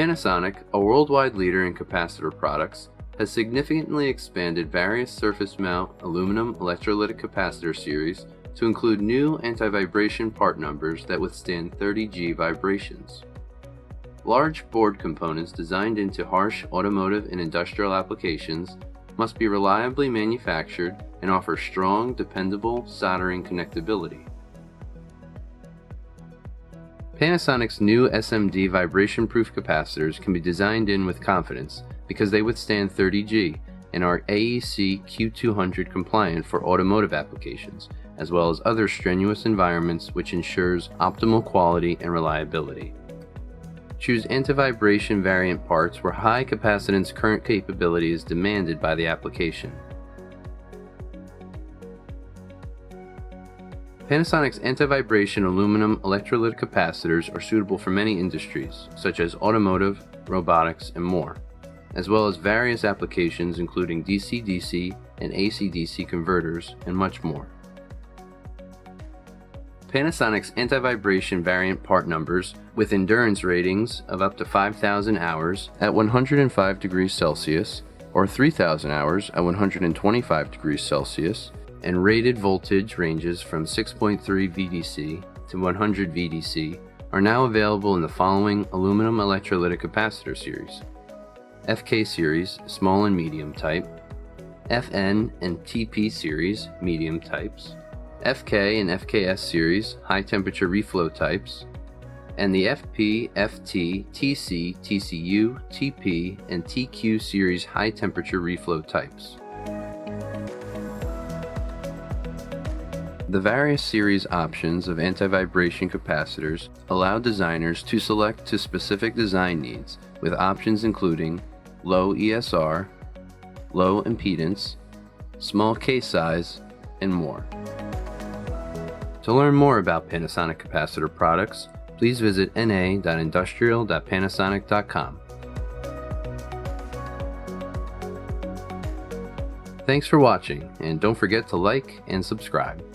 Panasonic, a worldwide leader in capacitor products, has significantly expanded various surface mount aluminum electrolytic capacitor series to include new anti-vibration part numbers that withstand 30G vibrations. Large board components designed into harsh automotive and industrial applications must be reliably manufactured and offer strong, dependable soldering connectability. Panasonic's new SMD Vibration-Proof Capacitors can be designed in with confidence because they withstand 30G and are AEC-Q200 Compliant for automotive applications, as well as other strenuous environments, which ensures optimal quality and reliability. Choose anti-vibration variant parts where high capacitance current capability is demanded by the application. Panasonic's anti-vibration aluminum electrolytic capacitors are suitable for many industries, such as automotive, robotics, and more, as well as various applications including DC-DC and AC-DC converters, and much more. Panasonic's anti-vibration variant part numbers with endurance ratings of up to 5,000 hours at 105 degrees Celsius or 3,000 hours at 125 degrees Celsius and rated voltage ranges from 6.3 VDC to 100 VDC are now available in the following aluminum electrolytic capacitor series: FK series small and medium type, FN and TP series medium types, FK and FKS series high temperature reflow types, and the FP, FT, TC, TCU, TP, and TQ series high temperature reflow types. The various series options of anti-vibration capacitors allow designers to select to specific design needs, with options including low ESR, low impedance, small case size, and more. To learn more about Panasonic capacitor products, please visit na.industrial.panasonic.com. Thanks for watching, and don't forget to like and subscribe.